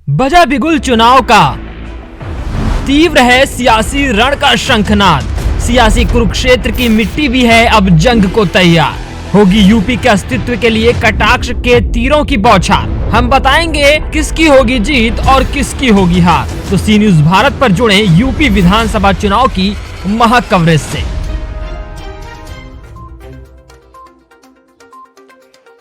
बजा बिगुल चुनाव का, तीव्र है सियासी रण का शंखनाद। सियासी कुरुक्षेत्र की मिट्टी भी है अब जंग को तैयार। होगी यूपी के अस्तित्व के लिए कटाक्ष के तीरों की बौछार। हम बताएंगे किसकी होगी जीत और किसकी होगी हार। तो सी न्यूज भारत पर जुड़े यूपी विधानसभा चुनाव की महा कवरेज से।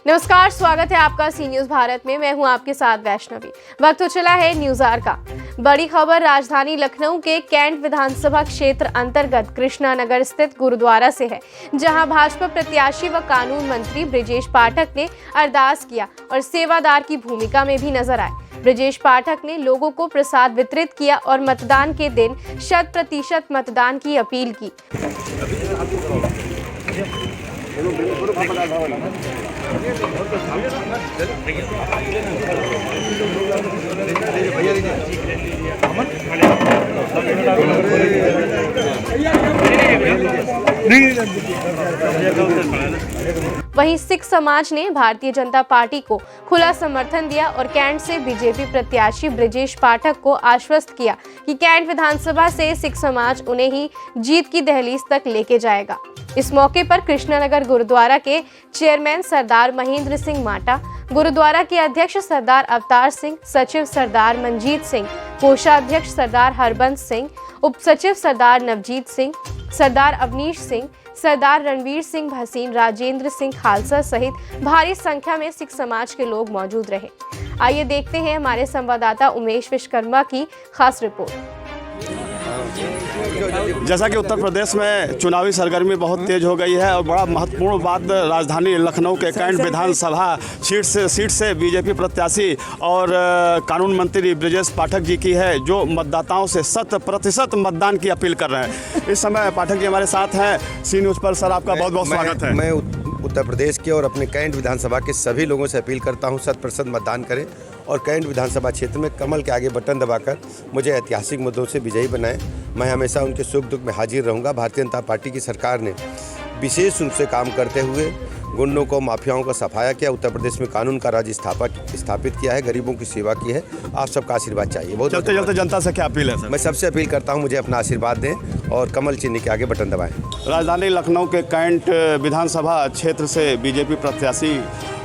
नमस्कार, स्वागत है आपका सी न्यूज भारत में। मैं हूं आपके साथ वैष्णवी। वक्त हो चला है न्यूज आवर का। बड़ी खबर राजधानी लखनऊ के कैंट विधानसभा क्षेत्र अंतर्गत कृष्णा नगर स्थित गुरुद्वारा से है, जहां भाजपा प्रत्याशी व कानून मंत्री ब्रजेश पाठक ने अरदास किया और सेवादार की भूमिका में भी नजर आए। ब्रजेश पाठक ने लोगों को प्रसाद वितरित किया और मतदान के दिन 100% मतदान की अपील की। वहीं सिख समाज ने भारतीय जनता पार्टी को खुला समर्थन दिया और कैंट से बीजेपी प्रत्याशी ब्रजेश पाठक को आश्वस्त किया कि कैंट विधानसभा से सिख समाज उन्हें ही जीत की दहलीज तक लेके जाएगा। इस मौके पर कृष्णानगर गुरुद्वारा के चेयरमैन सरदार महेंद्र सिंह माटा, गुरुद्वारा के अध्यक्ष सरदार अवतार सिंह, सचिव सरदार मंजीत सिंह, कोषाध्यक्ष सरदार हरबंस सिंह, उप सचिव सरदार नवजीत सिंह, सरदार अवनीश सिंह, सरदार रणवीर सिंह भसीन, राजेंद्र सिंह खालसा सहित भारी संख्या में सिख समाज के लोग मौजूद रहे। आइए देखते हैं हमारे संवाददाता उमेश विश्वकर्मा की खास रिपोर्ट। जैसा कि उत्तर प्रदेश में चुनावी सरगर्मी बहुत तेज हो गई है और बड़ा महत्वपूर्ण बात राजधानी लखनऊ के कैंट विधानसभा सीट से बीजेपी प्रत्याशी और कानून मंत्री ब्रजेश पाठक जी की है, जो मतदाताओं से 100% मतदान की अपील कर रहे हैं। इस समय पाठक जी हमारे साथ हैं सी न्यूज़ पर। सर, आपका बहुत बहुत स्वागत है। मैं उत्तर प्रदेश के और अपने कैंट विधानसभा के सभी लोगों से अपील करता हूं 100% मतदान करें और कैंट विधानसभा क्षेत्र में कमल के आगे बटन दबाकर मुझे ऐतिहासिक मुद्दों से विजयी बनाएं। मैं हमेशा उनके सुख दुख में हाजिर रहूंगा। भारतीय जनता पार्टी की सरकार ने विशेष रूप से काम करते हुए गुंडों को, माफियाओं का सफाया किया, उत्तर प्रदेश में कानून का राज स्थापित किया है, गरीबों की सेवा की है। आप सबका आशीर्वाद चाहिए। बहुत चलते जनता से क्या अपील है सर? मैं सबसे अपील करता हूँ मुझे अपना आशीर्वाद दें और कमल चिन्ह के आगे बटन दबाएं। राजधानी लखनऊ के कैंट विधानसभा क्षेत्र से बीजेपी प्रत्याशी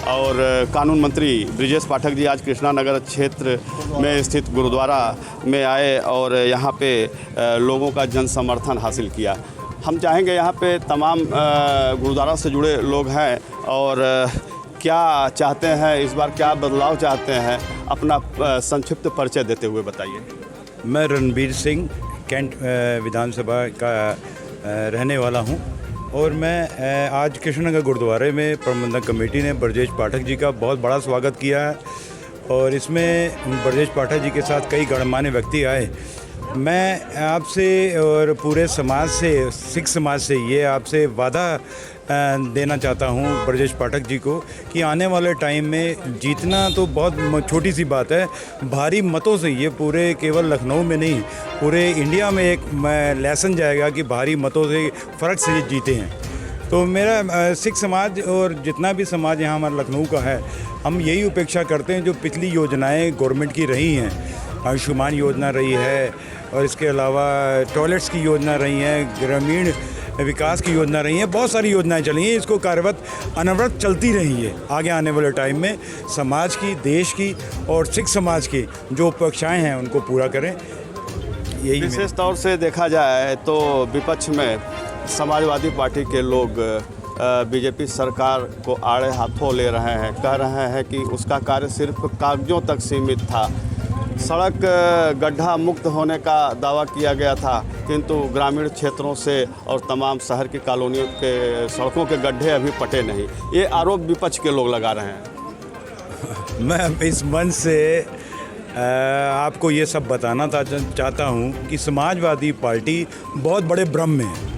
और कानून मंत्री ब्रजेश पाठक जी आज कृष्णा नगर क्षेत्र में स्थित गुरुद्वारा में आए और यहाँ पे लोगों का जन समर्थन हासिल किया। हम चाहेंगे यहाँ पे तमाम गुरुद्वारा से जुड़े लोग हैं और क्या चाहते हैं इस बार, क्या बदलाव चाहते हैं, अपना संक्षिप्त परिचय देते हुए बताइए। मैं रणवीर सिंह कैंट विधानसभा का रहने वाला हूँ और मैं आज कृष्णनगर गुरुद्वारे में प्रबंधक कमेटी ने ब्रजेश पाठक जी का बहुत बड़ा स्वागत किया है और इसमें ब्रजेश पाठक जी के साथ कई गणमान्य व्यक्ति आए। मैं आपसे और पूरे समाज से, सिख समाज से ये आपसे वादा देना चाहता हूँ ब्रजेश पाठक जी को कि आने वाले टाइम में जीतना तो बहुत छोटी सी बात है, भारी मतों से ये पूरे केवल लखनऊ में नहीं पूरे इंडिया में एक लेसन जाएगा कि भारी मतों से फ़र्क से जीते हैं। तो मेरा सिख समाज और जितना भी समाज यहाँ हमारा लखनऊ का है, हम यही उपेक्षा करते हैं जो पिछली योजनाएँ गवर्नमेंट की रही हैं, आयुष्मान योजना रही है और इसके अलावा टॉयलेट्स की योजना रही है, ग्रामीण विकास की योजना रही है, बहुत सारी योजनाएं चली हैं। इसको कार्यरत अनवरत चलती रही है। आगे आने वाले टाइम में समाज की, देश की और सिख समाज की जो अपेक्षाएं हैं उनको पूरा करें। यही विशेष तौर से देखा जाए तो विपक्ष में समाजवादी पार्टी के लोग बीजेपी सरकार को आड़े हाथों ले रहे हैं, कह रहे हैं कि उसका कार्य सिर्फ कागजों तक सीमित था। सड़क गड्ढा मुक्त होने का दावा किया गया था, किंतु ग्रामीण क्षेत्रों से और तमाम शहर की कॉलोनियों के सड़कों के गड्ढे अभी पटे नहीं। ये आरोप विपक्ष के लोग लगा रहे हैं। मैं इस मंच से आपको ये सब बताना चाहता हूँ कि समाजवादी पार्टी बहुत बड़े भ्रम में है।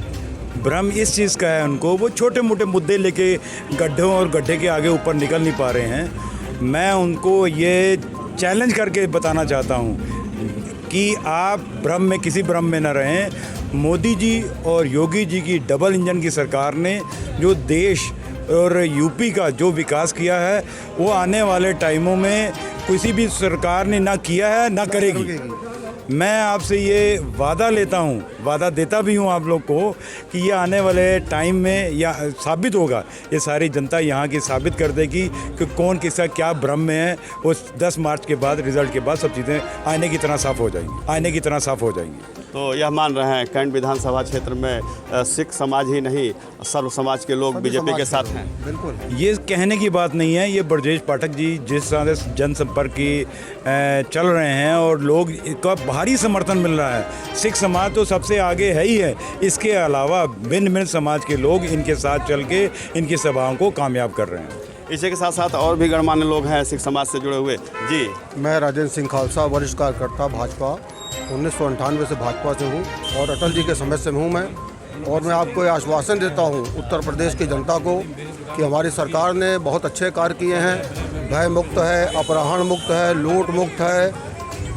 भ्रम इस चीज़ का है उनको, वो छोटे मोटे मुद्दे लेके गड्ढों और गड्ढे के आगे ऊपर निकल नहीं पा रहे हैं। मैं उनको ये चैलेंज करके बताना चाहता हूँ कि आप भ्रम में, किसी भ्रम में न रहें। मोदी जी और योगी जी की डबल इंजन की सरकार ने जो देश और यूपी का जो विकास किया है वो आने वाले टाइमों में किसी भी सरकार ने ना किया है ना करेगी। मैं आपसे ये वादा लेता हूँ, वादा देता भी हूँ आप लोग को कि ये आने वाले टाइम में या साबित होगा, ये सारी जनता यहाँ की साबित कर देगी कि कौन किसका क्या भ्रम में है। उस 10 मार्च के बाद, रिजल्ट के बाद सब चीज़ें आईने की तरह साफ़ हो जाएंगी, आईने की तरह साफ़ हो जाएंगी। तो यह मान रहे हैं कैंट विधानसभा क्षेत्र में सिख समाज ही नहीं, सर्व समाज के लोग बीजेपी के साथ हैं। बिल्कुल, ये कहने की बात नहीं है। ये ब्रजेश पाठक जी जिस तरह से जनसंपर्क की चल रहे हैं और लोग का भारी समर्थन मिल रहा है। सिख समाज तो सबसे आगे है ही है, इसके अलावा भिन्न भिन्न समाज के लोग इनके साथ चल के इनकी सभाओं को कामयाब कर रहे हैं। इसी के साथ साथ और भी गणमान्य लोग हैं सिख समाज से जुड़े हुए। जी, मैं राजेंद्र सिंह खालसा, वरिष्ठ कार्यकर्ता भाजपा, 1998 से भाजपा से हूँ और अटल जी के समय से हूँ मैं। और मैं आपको ये आश्वासन देता हूँ उत्तर प्रदेश की जनता को कि हमारी सरकार ने बहुत अच्छे कार्य किए हैं। भय मुक्त है, अपहरण मुक्त है, लूट मुक्त है,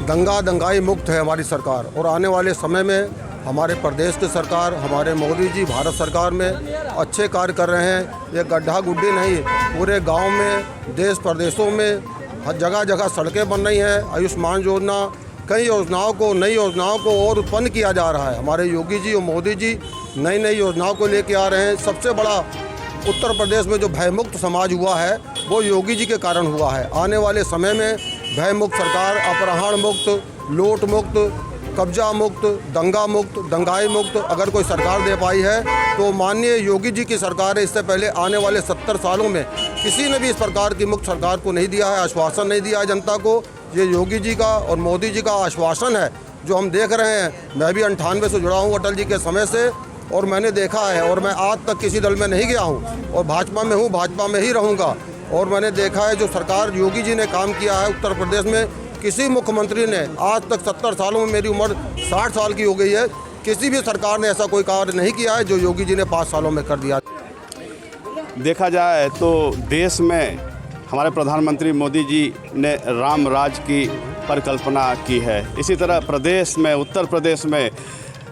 दंगाई मुक्त है हमारी सरकार। और आने वाले समय में हमारे प्रदेश की सरकार, हमारे मोदी जी भारत सरकार में अच्छे कार्य कर रहे हैं। ये गड्ढा गुड्ढी नहीं, पूरे गांव में, देश प्रदेशों में हर जगह जगह सड़कें बन रही हैं। आयुष्मान योजना, कई योजनाओं को, नई योजनाओं को और उत्पन्न किया जा रहा है। हमारे योगी जी और मोदी जी नई नई योजनाओं को लेके आ रहे हैं। सबसे बड़ा उत्तर प्रदेश में जो भयमुक्त समाज हुआ है वो योगी जी के कारण हुआ है। आने वाले समय में भयमुक्त सरकार, अपहरण मुक्त, लूट मुक्त, कब्जा मुक्त, दंगा मुक्त, दंगाई मुक्त अगर कोई सरकार दे पाई है तो माननीय योगी जी की सरकार है। इससे पहले आने वाले 70 सालों में किसी ने भी इस प्रकार की मुक्त सरकार को नहीं दिया है, आश्वासन नहीं दिया है जनता को। ये योगी जी का और मोदी जी का आश्वासन है जो हम देख रहे हैं। मैं भी 98 से जुड़ा हूँ अटल जी के समय से और मैंने देखा है। और मैं आज तक किसी दल में नहीं गया हूँ और भाजपा में हूँ, भाजपा में ही रहूँगा। और मैंने देखा है जो सरकार योगी जी ने काम किया है उत्तर प्रदेश में, किसी मुख्यमंत्री ने आज तक 70 सालों में, मेरी उम्र 60 साल की हो गई है, किसी भी सरकार ने ऐसा कोई कार्य नहीं किया है जो योगी जी ने 5 सालों में कर दिया। देखा जाए तो देश में हमारे प्रधानमंत्री मोदी जी ने राम राज की परिकल्पना की है। इसी तरह प्रदेश में, उत्तर प्रदेश में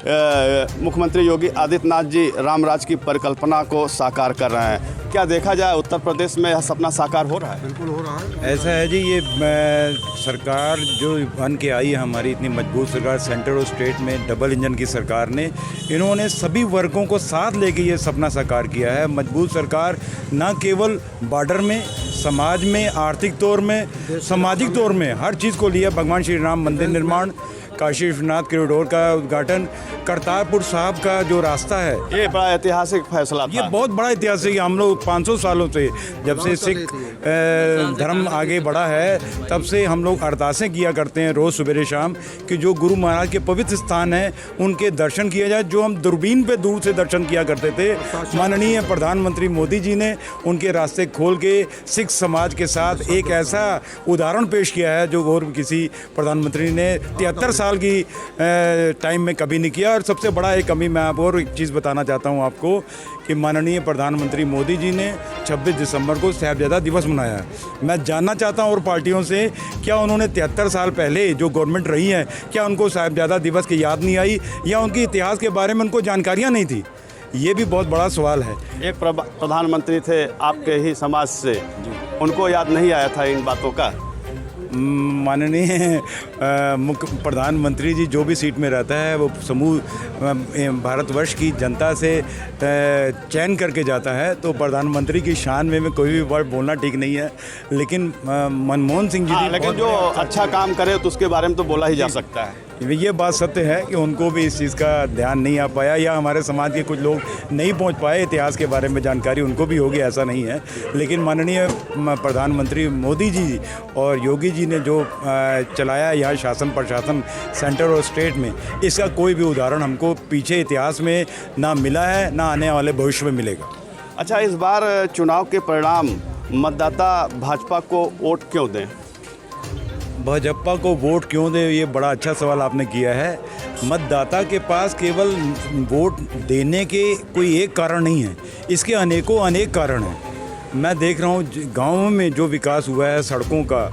मुख्यमंत्री योगी आदित्यनाथ जी राम राज की परिकल्पना को साकार कर रहे हैं। क्या देखा जाए उत्तर प्रदेश में यह सपना साकार हो रहा है? बिल्कुल हो रहा है। ऐसा है जी, ये सरकार जो बन के आई है हमारी, इतनी मजबूत सरकार, सेंटर और स्टेट में डबल इंजन की सरकार ने, इन्होंने सभी वर्गों को साथ लेके ये सपना साकार किया है। मजबूत सरकार न केवल बॉर्डर में, समाज में, आर्थिक तौर में, सामाजिक तौर में हर चीज़ को लिया। भगवान श्री राम मंदिर निर्माण, काशी विश्वनाथ कॉरिडोर का उद्घाटन, करतारपुर साहब का जो रास्ता है, ये बड़ा ऐतिहासिक फैसला था। ये बहुत बड़ा ऐतिहासिक है। हम लोग 500 सालों से, जब से सिख धर्म आगे बढ़ा है, तब से हम लोग अरदासें किया करते हैं रोज़ सवेरे शाम कि जो गुरु महाराज के पवित्र स्थान हैं उनके दर्शन किया जाए, जो हम दूरबीन पे दूर से दर्शन किया करते थे। माननीय प्रधानमंत्री मोदी जी ने उनके रास्ते खोल के सिख समाज के साथ एक ऐसा उदाहरण पेश किया है जो और किसी प्रधानमंत्री ने 73 साल की टाइम में कभी नहीं किया। और सबसे बड़ा एक कमी मैं आप और एक चीज़ बताना चाहता हूँ आपको कि माननीय प्रधानमंत्री मोदी जी ने 26 दिसंबर को साहिबजादा दिवस मनाया है। मैं जानना चाहता हूँ और पार्टियों से, क्या उन्होंने 73 साल पहले जो गवर्नमेंट रही है, क्या उनको साहिबजादा दिवस की याद नहीं आई या उनके इतिहास के बारे में उनको जानकारियाँ नहीं थी? ये भी बहुत बड़ा सवाल है। एक प्रधानमंत्री थे आपके ही समाज से, उनको याद नहीं आया था इन बातों का? माननीय मुख्य प्रधानमंत्री जी जो भी सीट में रहता है वो समूह भारतवर्ष की जनता से चयन करके जाता है। तो प्रधानमंत्री की शान में कोई भी वर्ड बोलना ठीक नहीं है, लेकिन मनमोहन सिंह जी लेकिन जो अच्छा काम करे तो उसके बारे में तो बोला ही जा सकता है। ये बात सत्य है कि उनको भी इस चीज़ का ध्यान नहीं आ पाया, या हमारे समाज के कुछ लोग नहीं पहुंच पाए, इतिहास के बारे में जानकारी उनको भी होगी, ऐसा नहीं है। लेकिन माननीय प्रधानमंत्री मोदी जी और योगी जी ने जो चलाया यहाँ शासन प्रशासन सेंटर और स्टेट में, इसका कोई भी उदाहरण हमको पीछे इतिहास में ना मिला है, ना आने वाले भविष्य में मिलेगा। अच्छा, इस बार चुनाव के परिणाम मतदाता भाजपा को वोट क्यों दें? भाजपा को वोट क्यों दे, ये बड़ा अच्छा सवाल आपने किया है। मतदाता के पास केवल वोट देने के कोई एक कारण नहीं है, इसके अनेक कारण हैं। मैं देख रहा हूँ गाँव में जो विकास हुआ है, सड़कों का,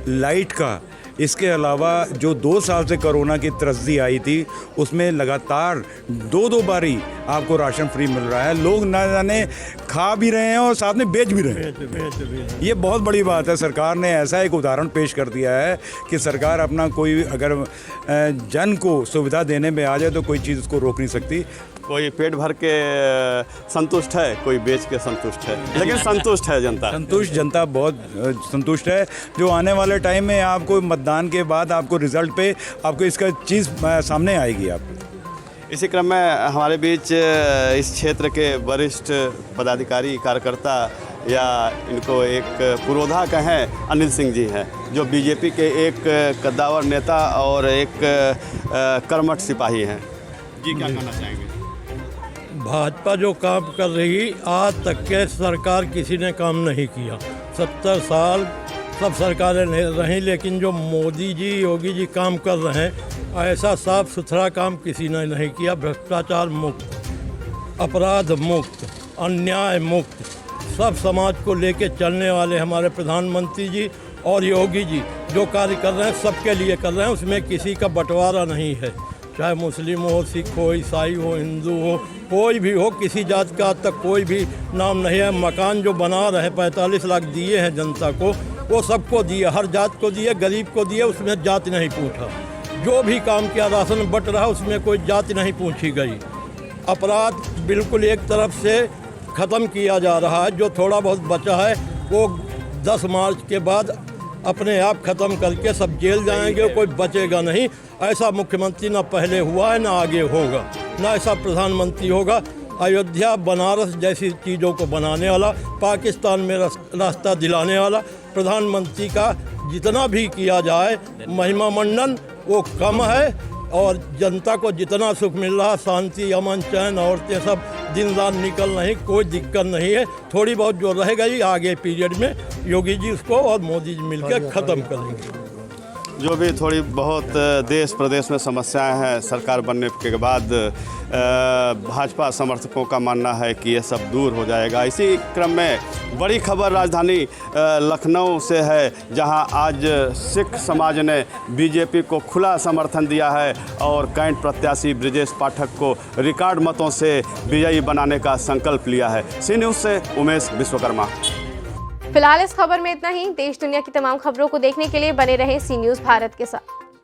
लाइट का, इसके अलावा जो 2 साल से कोरोना की त्रस्ती आई थी उसमें लगातार 2 बारी आपको राशन फ्री मिल रहा है। लोग ना जाने खा भी रहे हैं और साथ में बेच भी रहे हैं। ये बहुत बड़ी बात है। सरकार ने ऐसा एक उदाहरण पेश कर दिया है कि सरकार अपना कोई अगर जन को सुविधा देने में आ जाए तो कोई चीज़ उसको रोक नहीं सकती। कोई पेट भर के संतुष्ट है, कोई बेच के संतुष्ट है, लेकिन संतुष्ट है जनता। संतुष्ट जनता बहुत संतुष्ट है। जो आने वाले टाइम में आपको मतदान के बाद आपको रिजल्ट पे आपको इसका चीज़ सामने आएगी आपको। इसी क्रम में हमारे बीच इस क्षेत्र के वरिष्ठ पदाधिकारी कार्यकर्ता या इनको एक पुरोधा कहें अनिल सिंह जी हैं, जो बीजेपी के एक कद्दावर नेता और एक कर्मठ सिपाही हैं। जी क्या कहना चाहेंगे? भाजपा जो काम कर रही, आज तक के सरकार किसी ने काम नहीं किया। 70 साल सब सरकारें रहीं, लेकिन जो मोदी जी योगी जी काम कर रहे हैं, ऐसा साफ सुथरा काम किसी ने नहीं किया। भ्रष्टाचार मुक्त, अपराध मुक्त, अन्याय मुक्त, सब समाज को लेके चलने वाले हमारे प्रधानमंत्री जी और योगी जी जो कार्य कर रहे हैं सबके लिए कर रहे हैं। उसमें किसी का बंटवारा नहीं है, चाहे मुस्लिम हो, सिख हो, ईसाई हो, हिंदू हो, कोई भी हो, किसी जात का आज तक कोई भी नाम नहीं है। मकान जो बना रहे 45 लाख दिए हैं जनता को, वो सबको दिए, हर जात को दिए, गरीब को दिए, उसमें जात नहीं पूछा। जो भी काम किया, राशन बट रहा, उसमें कोई जात नहीं पूछी गई। अपराध बिल्कुल एक तरफ से ख़त्म किया जा रहा है। जो थोड़ा बहुत बचा है वो 10 मार्च के बाद अपने आप ख़त्म करके सब जेल जाएंगे, कोई बचेगा नहीं। ऐसा मुख्यमंत्री ना पहले हुआ है ना आगे होगा, ना ऐसा प्रधानमंत्री होगा। अयोध्या बनारस जैसी चीज़ों को बनाने वाला, पाकिस्तान में रास्ता दिलाने वाला प्रधानमंत्री का जितना भी किया जाए महिमा मंडन वो कम है। और जनता को जितना सुख मिल रहा, शांति, अमन, चैन, औरतें सब दिन रात निकल रही, कोई दिक्कत नहीं है। थोड़ी बहुत जो रह गई आगे पीरियड में योगी जी उसको और मोदी जी मिलकर ख़त्म करेंगे। जो भी थोड़ी बहुत देश प्रदेश में समस्याएं हैं, सरकार बनने के बाद भाजपा समर्थकों का मानना है कि ये सब दूर हो जाएगा। इसी क्रम में बड़ी खबर राजधानी लखनऊ से है, जहां आज सिख समाज ने बीजेपी को खुला समर्थन दिया है और कैंट प्रत्याशी ब्रिजेश पाठक को रिकॉर्ड मतों से विजयी बनाने का संकल्प लिया है। सी न्यूज़ से उमेश विश्वकर्मा। फिलहाल इस खबर में इतना ही। देश दुनिया की तमाम खबरों को देखने के लिए बने रहें सी न्यूज़ भारत के साथ।